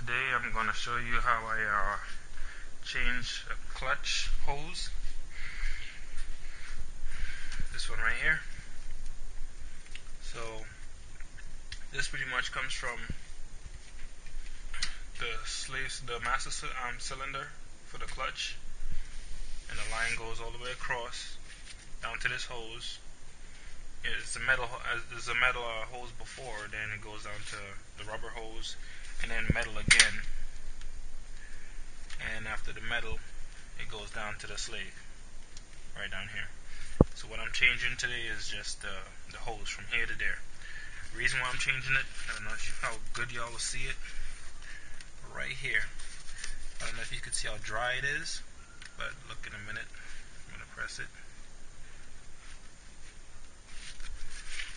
Today I'm going to show you how I change a clutch hose. This one right here. So this pretty much comes from the master cylinder for the clutch, and the line goes all the way across down to this hose. It's a metal hose before, then it goes down to the rubber hose, and then metal again. And after the metal, it goes down to the slave, right down here. So what I'm changing today is just the hose from here to there. The reason why I'm changing it, I don't know how good y'all will see it, right here. I don't know if you can see how dry it is, but look in a minute. I'm going to press it.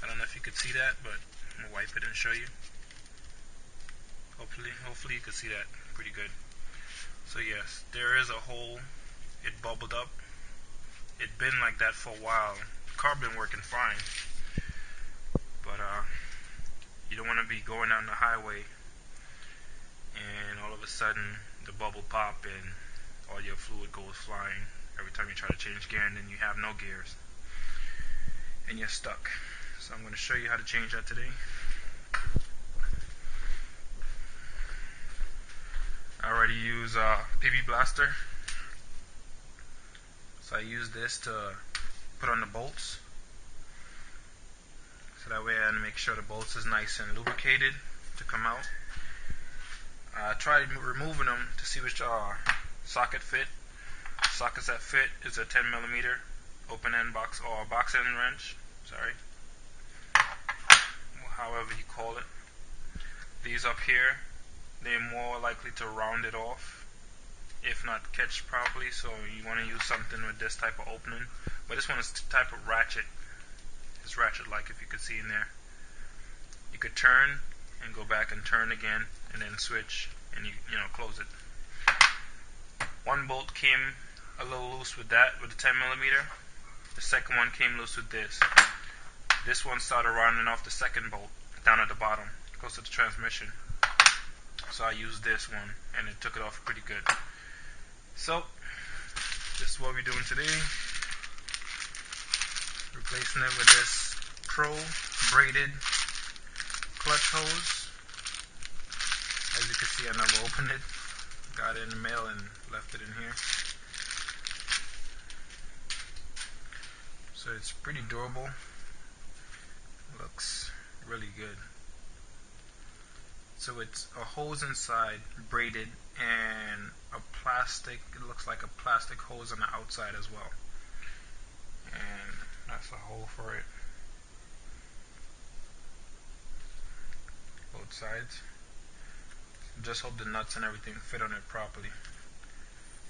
I don't know if you could see that, but I'm going to wipe it and show you. Hopefully you can see that pretty good. So yes, there is a hole. It bubbled up. It's been like that for a while. The car been working fine, but you don't want to be going down the highway and all of a sudden the bubble pop and all your fluid goes flying every time you try to change gear, and then you have no gears and you're stuck. So I'm going to show you how to change that today. I already use PB Blaster, so I use this to put on the bolts, so that way I make sure the bolts is nice and lubricated to come out. I tried removing them to see which socket fit. Sockets that fit is a 10mm open end box or box end wrench, sorry, however you call it. These up here, they're more likely to round it off, if not catch properly, so you want to use something with this type of opening. But this one is the type of ratchet. It's ratchet like, if you could see in there. You could turn and go back and turn again and then switch and you close it. One bolt came a little loose with that, with the 10mm. The second one came loose with this. This one started rounding off the second bolt down at the bottom, close to the transmission. So I used this one and it took it off pretty good. So this is what we're doing today. Replacing it with this Pro braided clutch hose. As you can see, I never opened it. Got it in the mail and left it in here. So it's pretty durable. Looks really good. So it's a hose inside, braided, and a plastic, it looks like a plastic hose on the outside as well. And that's a hole for it. Both sides. Just hope the nuts and everything fit on it properly.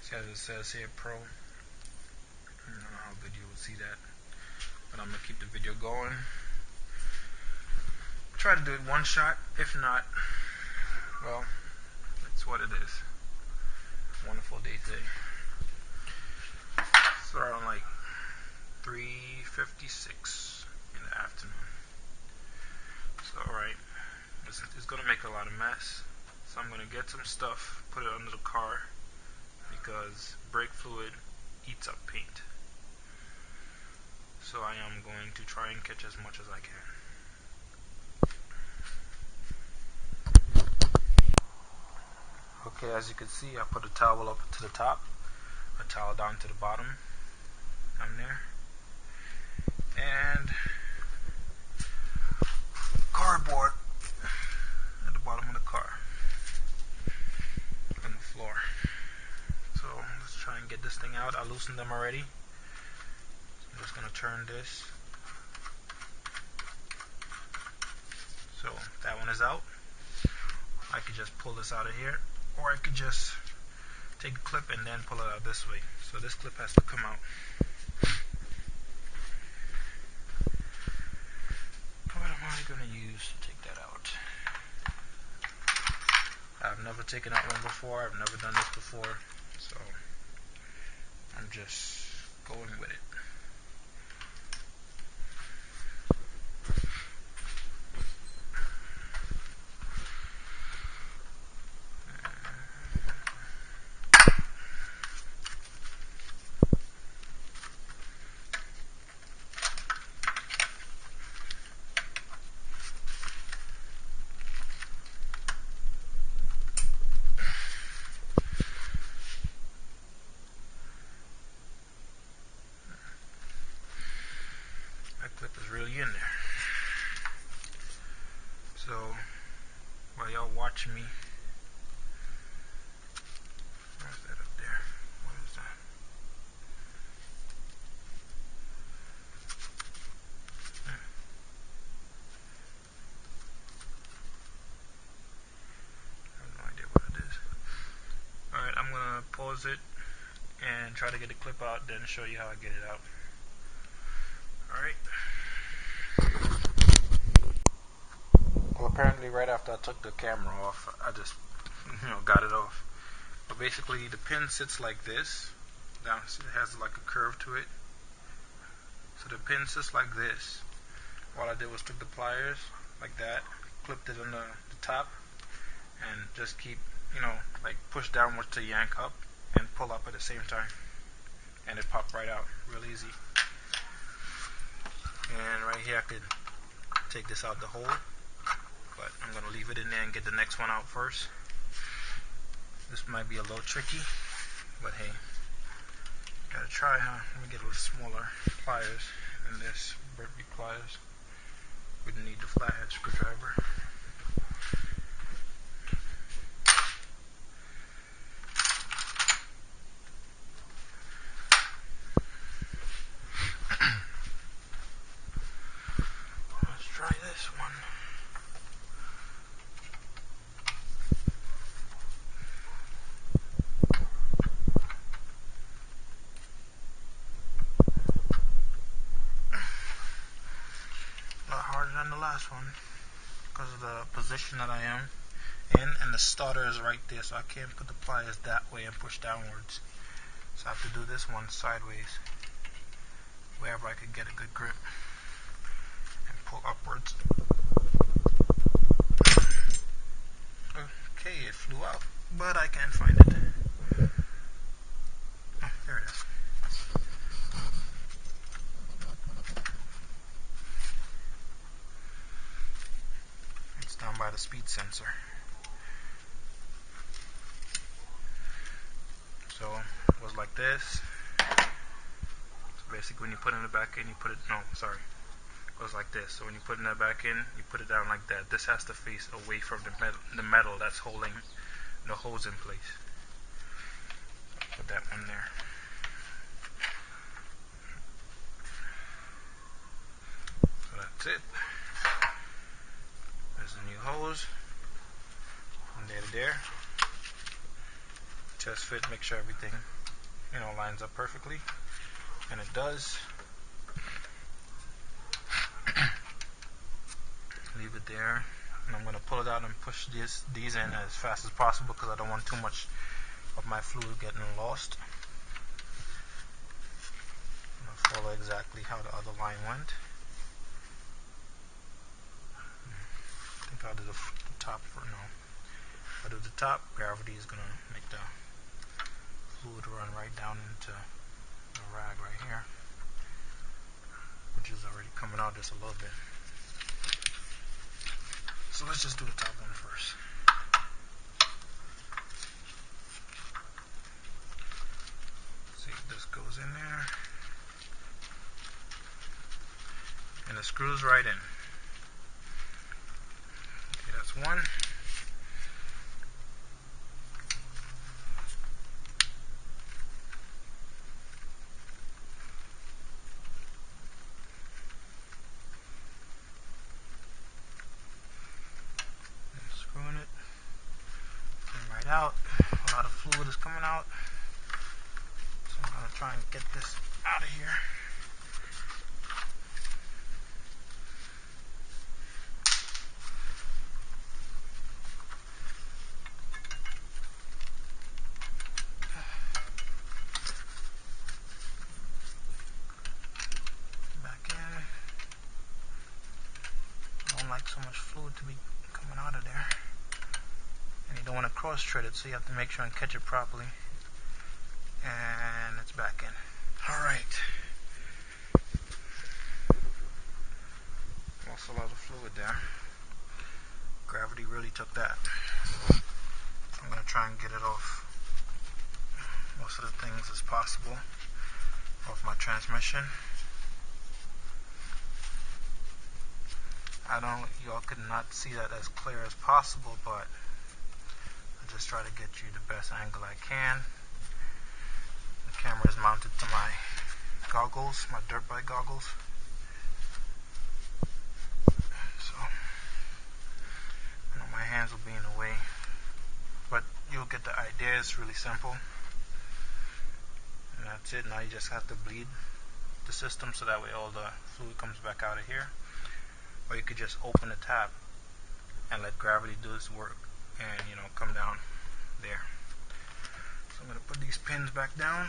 See, as it says here, Pro. I don't know how good you will see that, but I'm going to keep the video going. Try to do it one shot. If not, well, it's what it is. Wonderful day today. It's around like 3:56 in the afternoon. So alright, it's going to make a lot of mess. So I'm going to get some stuff, put it under the car, because brake fluid eats up paint. So I am going to try and catch as much as I can. Okay, as you can see, I put a towel up to the top, a towel down to the bottom, down there, and cardboard at the bottom of the car, on the floor. So let's try and get this thing out. I loosened them already. So I'm just going to turn this. So that one is out. I could just pull this out of here, or I could just take a clip and then pull it out this way. So this clip has to come out. What am I going to use to take that out? I've never taken out one before. I've never done this before. So I'm just going with it. catching me. Where's that up there? What is that? I have no idea what it is. Alright, I'm gonna pause it and try to get the clip out, then show you how I get it out. Alright. Well, apparently right after I took the camera off, I just, got it off. But basically, the pin sits like this. Down, it has like a curve to it. So the pin sits like this. All I did was took the pliers, like that, clipped it on the top, and just keep, like push downwards to yank up and pull up at the same time. And it popped right out, real easy. And right here I could take this out the hole, but I'm going to leave it in there and get the next one out first. This might be a little tricky, but hey, gotta try, huh? Let me get a little smaller pliers than this, big pliers. We didn't need the flathead screwdriver. Let's try this one. A lot harder than the last one because of the position that I am in, and the starter is right there, so I can't put the pliers that way and push downwards. So I have to do this one sideways, wherever I could get a good grip, and pull upwards. Okay, it flew out, but I can't find it. Oh, there it is. It's down by the speed sensor. So it was like this. So basically when you put it in the back in, you put it, no, sorry. It goes like this. So when you put it back in, you put it down like that. This has to face away from the metal that's holding the hose in place. Put that one there. So that's it. There's a new hose. From there to there. Test fit, make sure everything, lines up perfectly. And it does. Leave it there. And I'm going to pull it out and push these in as fast as possible because I don't want too much of my fluid getting lost. I'm going to follow exactly how the other line went. I think I'll do the top for now. If I do the top, gravity is going to make the fluid run right down into the rag right here, which is already coming out just a little bit. So let's just do the top one first. See if this goes in there. And it screws right in. Okay, that's one. Screwing it. Came right out. A lot of fluid is coming out. So I'm going to try and get this out of here. Back in. I don't like so much fluid to be coming out of there. And you don't want to cross thread it, so you have to make sure and catch it properly. And it's back in. Alright. Lost a lot of fluid there. Gravity really took that. I'm going to try and get it off most of the things as possible off my transmission. Y'all could not see that as clear as possible, but try to get you the best angle I can. The camera is mounted to my goggles, my dirt bike goggles. So, I know my hands will be in the way, but you'll get the idea. It's really simple. And that's it. Now you just have to bleed the system so that way all the fluid comes back out of here. Or you could just open the tap and let gravity do its work and, you know, come down there. So I'm going to put these pins back down.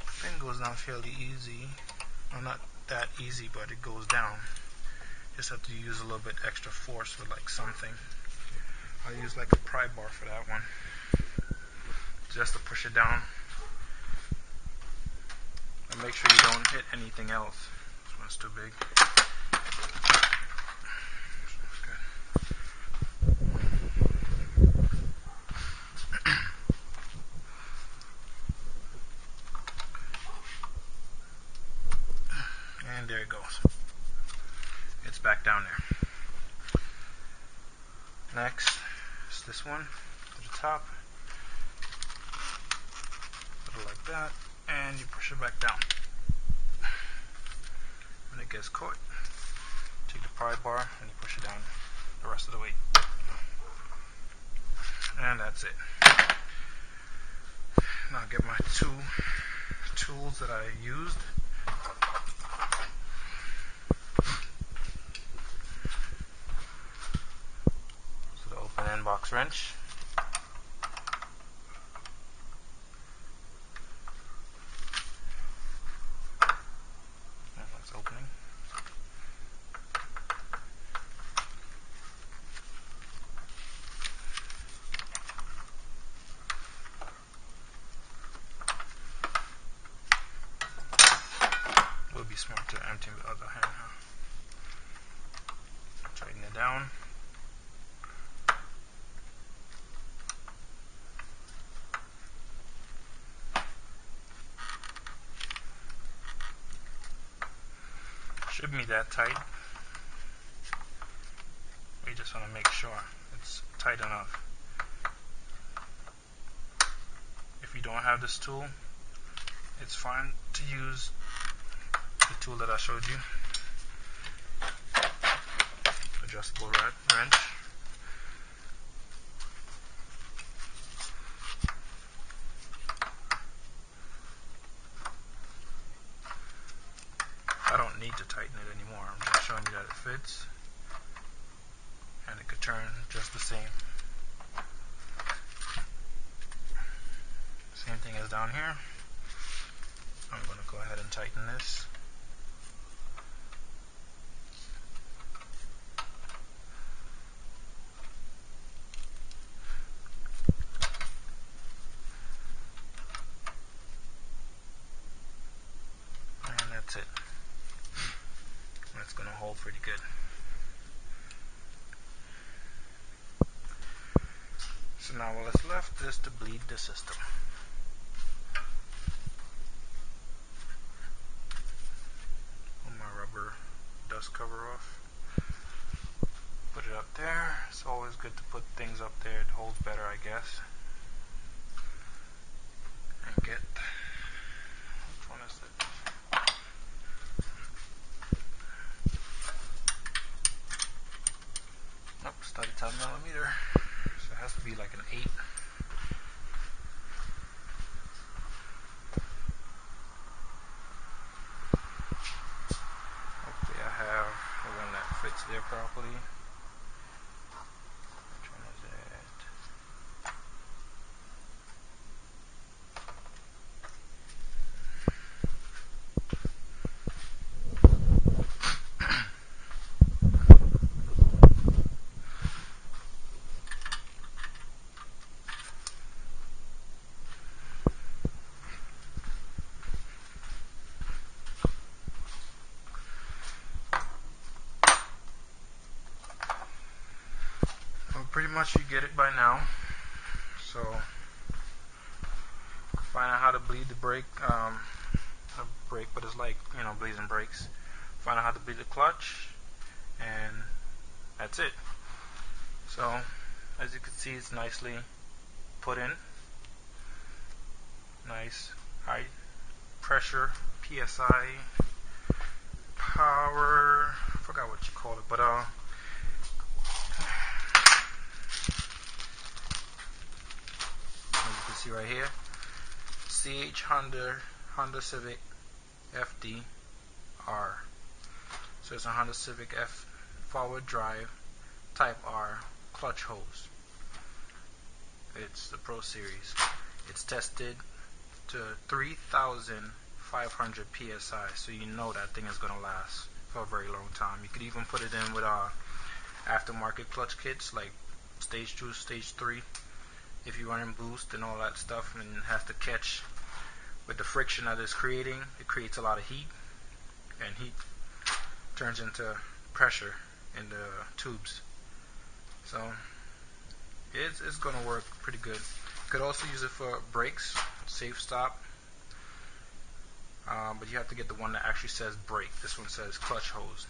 The pin goes down fairly easy. Well, not that easy, but it goes down. Just have to use a little bit extra force with like something. I'll use like a pry bar for that one, just to push it down. And make sure you don't hit anything else. This one's too big. And there it goes. It's back down there. Next is this one to the top. Put it like that, and you push it back down. When it gets caught, take the pry bar and you push it down the rest of the weight. And that's it. Now I'll get my two tools that I used. So the open end box wrench. And that's opening. Would be smart to empty the other hand. Tighten it down. Shouldn't be that tight. We just want to make sure it's tight enough. If you don't have this tool, it's fine to use the tool that I showed you. Adjustable wrench. I don't need to tighten it anymore. I'm just showing you that it fits. And it could turn just the same. Same thing as down here. I'm going to go ahead and tighten this. And that's it. That's going to hold pretty good. So now all that's left is to bleed the system. Pull my rubber dust cover off. Put it up there. It's always good to put things up there. It holds better, I guess. And get, which one is it? Nope, 35mm. So it has to be like an 8. Hopefully I have the one that fits there properly. Which one is it? pretty much you get it by now. So find out how to bleed the brake, not brake, but it's like, you know, bleeds and brakes. Find out how to bleed the clutch, and that's it. So as you can see, it's nicely put in. Nice high pressure PSI power. I forgot what you call it, but as you can see right here, CH Honda Civic FD-R. So it's a Honda Civic F forward drive Type R clutch hose. It's the Pro Series. It's tested to 3,500 psi, so you know that thing is gonna last for a very long time. You could even put it in with aftermarket clutch kits like stage 2, stage 3. If you're running boost and all that stuff, and it has to catch with the friction that it's creating, it creates a lot of heat, and heat turns into pressure in the tubes. So it's going to work pretty good. You could also use it for brakes, safe stop, but you have to get the one that actually says brake. This one says clutch hose,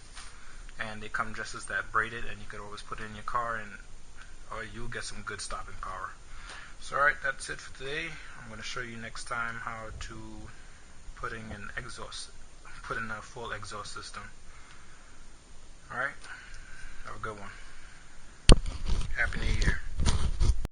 and they come just as that braided, and you could always put it in your car, and or you'll get some good stopping power. So alright, that's it for today. I'm going to show you next time how to put in a full exhaust system. Alright, have a good one. Happy New Year.